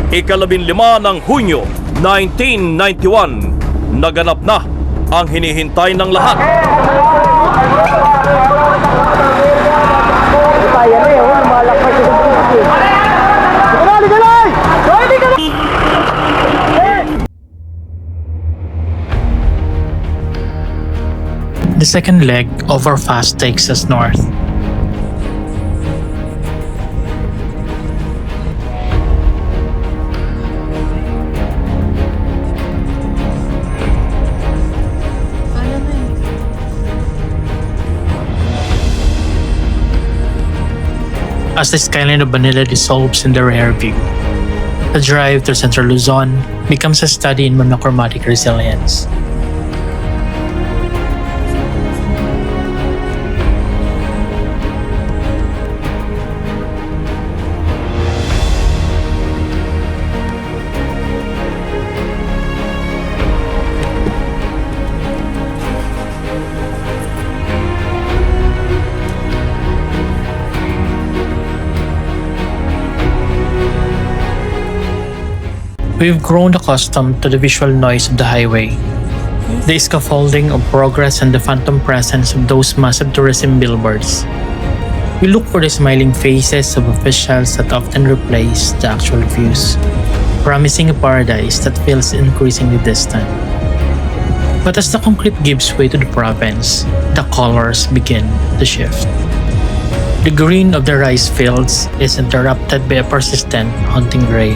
Ika-15 ng Hunyo 1991, naganap na ang hinihintay ng lahat. The second leg of our fast takes us north. As the skyline of Manila dissolves in the rear view, the drive through central Luzon becomes a study in monochromatic resilience. We've grown accustomed to the visual noise of the highway, the scaffolding of progress and the phantom presence of those massive tourism billboards. We look for the smiling faces of officials that often replace the actual views, promising a paradise that feels increasingly distant. But as the concrete gives way to the province, the colors begin to shift. The green of the rice fields is interrupted by a persistent, haunting gray.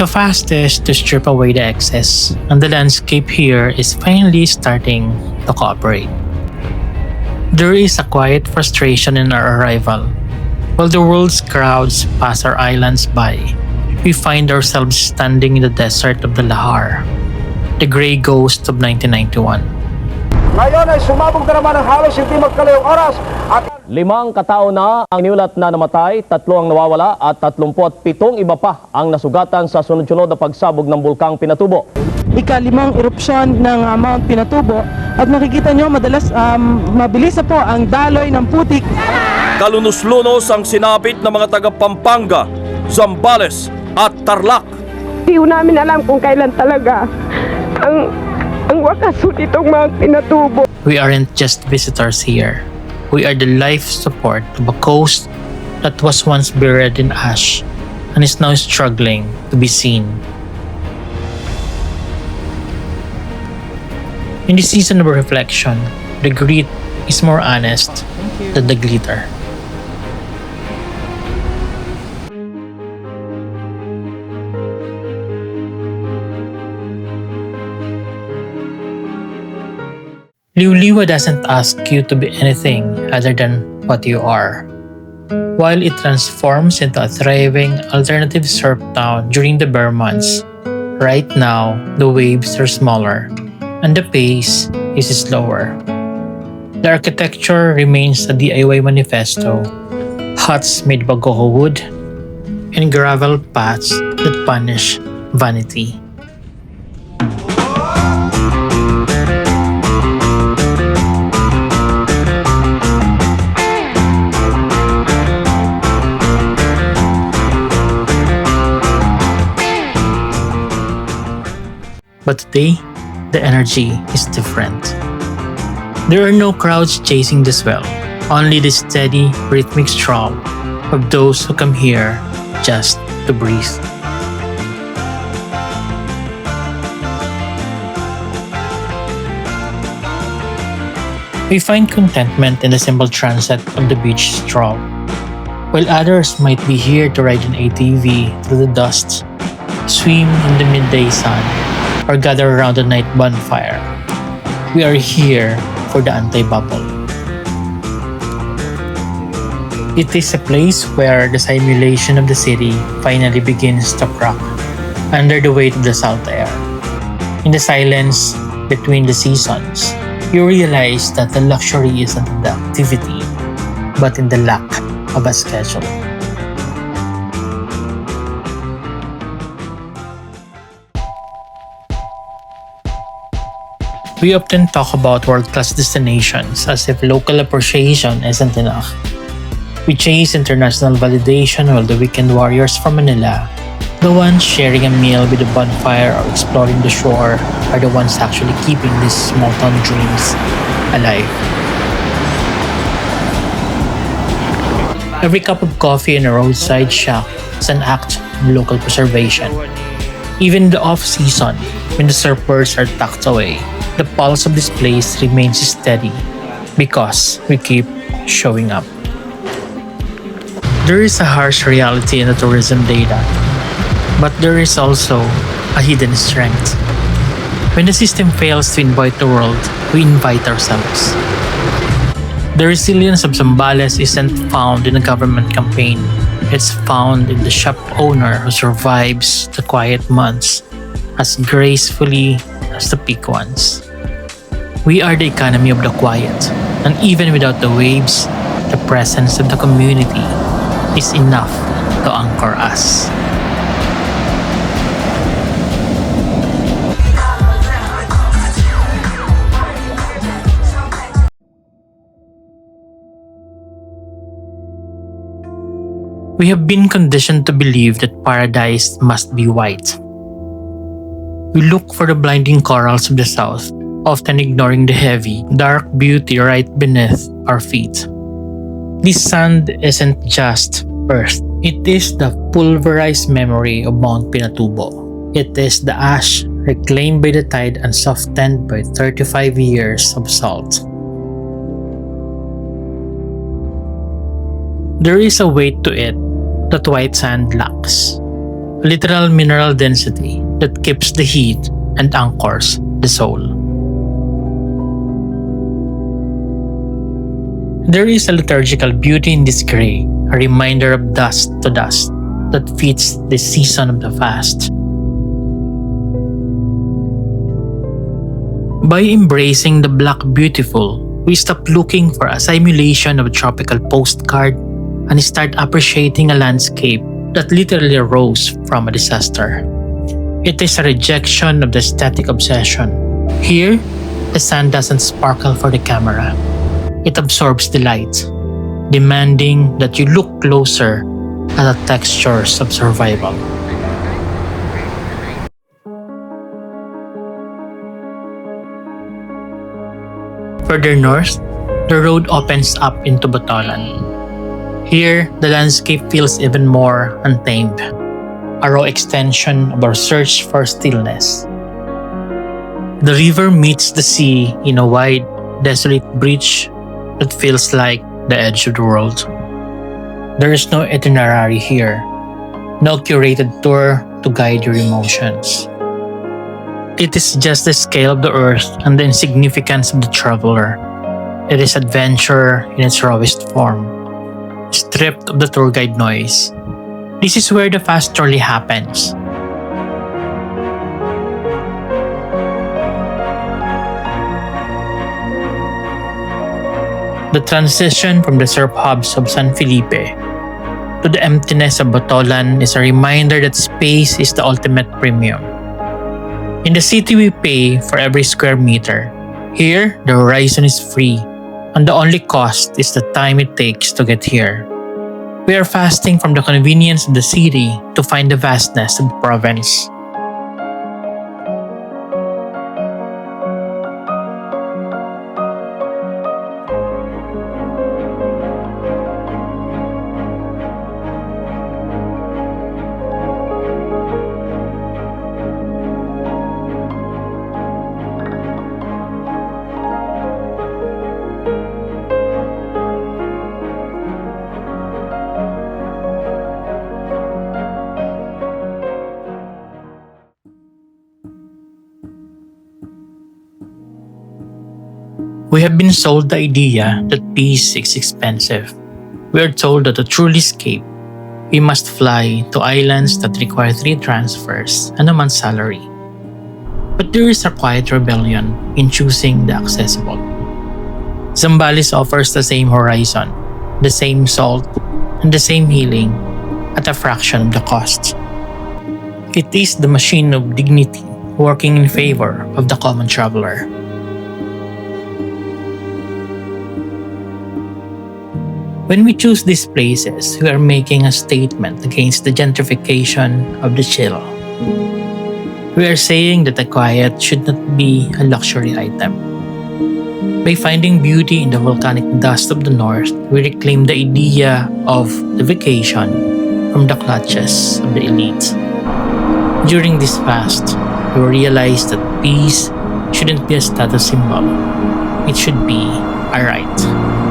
The fastest to strip away the excess, and the landscape here is finally starting to cooperate. There is a quiet frustration in our arrival. While the world's crowds pass our islands by, we find ourselves standing in the desert of the Lahar, the gray ghost of 1991. Ngayon ay sumabog na naman ang halos hindi magkalayong oras at 5 katao na ang niulat na namatay, 3 ang nawawala at 37 iba pa ang nasugatan sa sunod-sunod na pagsabog ng bulkang Pinatubo. Ika-5 erupsyon ng Mount Pinatubo at makikita nyo madalas mabilis na po ang daloy ng putik. Kalunos-lunos ang sinapit ng mga taga Pampanga, Zambales at Tarlac. Hindi namin alam kung kailan talaga ang wakas nitong mga Pinatubo. We aren't just visitors here. We are the life support of a coast that was once buried in ash and is now struggling to be seen. In the season of reflection, the grit is more honest than the glitter. Liwliwa doesn't ask you to be anything other than what you are. While it transforms into a thriving alternative surf town during the bear months, right now the waves are smaller and the pace is slower. The architecture remains a DIY manifesto, huts made of bagoho wood and gravel paths that punish vanity. But today, the energy is different. There are no crowds chasing the swell, only the steady, rhythmic stroll of those who come here just to breathe. We find contentment in the simple transit of the beach stroll, while others might be here to ride an ATV through the dust, swim in the midday sun, or gather around a night bonfire. We are here for the anti-bubble. It is a place where the simulation of the city finally begins to crack under the weight of the salt air. In the silence between the seasons, you realize that the luxury isn't in the activity, but in the lack of a schedule. We often talk about world-class destinations as if local appreciation isn't enough. We chase international validation while the weekend warriors from Manila, the ones sharing a meal with a bonfire or exploring the shore, are the ones actually keeping these small-town dreams alive. Every cup of coffee in a roadside shack is an act of local preservation. Even in the off-season, when the surfers are tucked away, the pulse of this place remains steady because we keep showing up. There is a harsh reality in the tourism data, but there is also a hidden strength. When the system fails to invite the world, we invite ourselves. The resilience of Zambales isn't found in a government campaign. It's found in the shop owner who survives the quiet months as gracefully as the peak ones. We are the economy of the quiet, and even without the waves, the presence of the community is enough to anchor us. We have been conditioned to believe that paradise must be white. We look for the blinding corals of the south, often ignoring the heavy, dark beauty right beneath our feet. This sand isn't just earth. It is the pulverized memory of Mount Pinatubo. It is the ash reclaimed by the tide and softened by 35 years of salt. There is a weight to it that white sand lacks. A literal mineral density that keeps the heat and anchors the soul. There is a liturgical beauty in this gray, a reminder of dust to dust that fits the season of the fast. By embracing the black beautiful, we stop looking for a simulation of a tropical postcard and start appreciating a landscape that literally rose from a disaster. It is a rejection of the static obsession. Here, the sand doesn't sparkle for the camera. It absorbs the light, demanding that you look closer at the textures of survival. Further north, the road opens up into Botolan. Here, the landscape feels even more untamed, a raw extension of our search for stillness. The river meets the sea in a wide, desolate breach that feels like the edge of the world. There is no itinerary here, no curated tour to guide your emotions. It is just the scale of the earth and the insignificance of the traveler. It is adventure in its rawest form, stripped of the tour guide noise. This is where the fast truly happens. The transition from the surf hubs of San Felipe to the emptiness of Botolan is a reminder that space is the ultimate premium. In the city we pay for every square meter. Here, the horizon is free, and the only cost is the time it takes to get here. We are fasting from the convenience of the city to find the vastness of the province. We have been sold the idea that peace is expensive. We are told that to truly escape, we must fly to islands that require 3 transfers and a month's salary. But there is a quiet rebellion in choosing the accessible. Zambales offers the same horizon, the same salt, and the same healing at a fraction of the cost. It is the machine of dignity working in favor of the common traveler. When we choose these places, we are making a statement against the gentrification of the chill. We are saying that the quiet should not be a luxury item. By finding beauty in the volcanic dust of the north, we reclaim the idea of the vacation from the clutches of the elite. During this fast, we realized that peace shouldn't be a status symbol. It should be a right.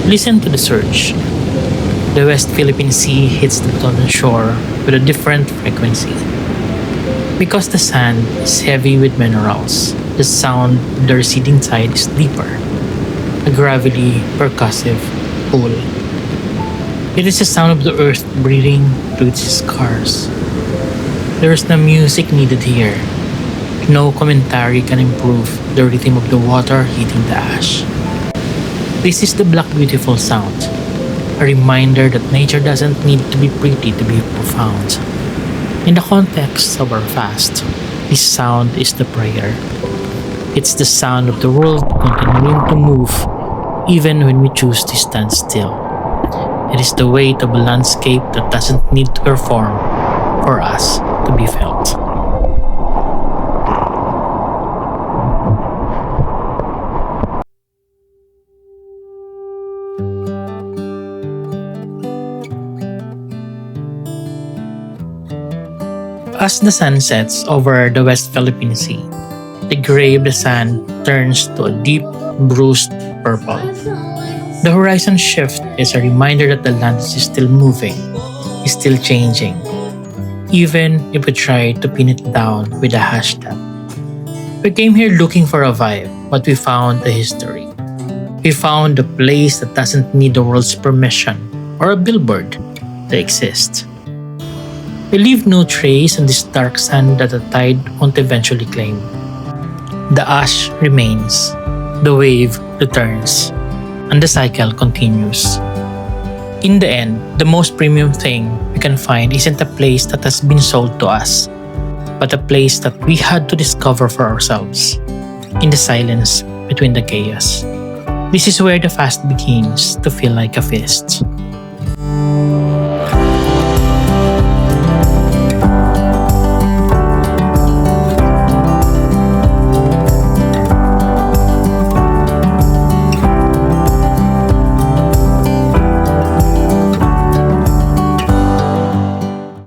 Listen to the surge. The West Philippine Sea hits the Botolan shore with a different frequency. Because the sand is heavy with minerals, the sound of the receding tide is deeper, a gravely percussive pull. It is the sound of the earth breathing through its scars. There is no music needed here. No commentary can improve the rhythm of the water hitting the ash. This is the Black Beautiful sound, a reminder that nature doesn't need to be pretty to be profound. In the context of our fast, this sound is the prayer. It's the sound of the world continuing to move even when we choose to stand still. It is the weight of a landscape that doesn't need to perform for us to be felt. As the sun sets over the West Philippine Sea, the gray of the sand turns to a deep, bruised purple. The horizon shift is a reminder that the land is still moving, is still changing, even if we try to pin it down with a hashtag. We came here looking for a vibe, but we found a history. We found a place that doesn't need the world's permission or a billboard to exist. We leave no trace on this dark sand that the tide won't eventually claim. The ash remains, the wave returns, and the cycle continues. In the end, the most premium thing we can find isn't a place that has been sold to us, but a place that we had to discover for ourselves, in the silence between the chaos. This is where the fast begins to feel like a feast.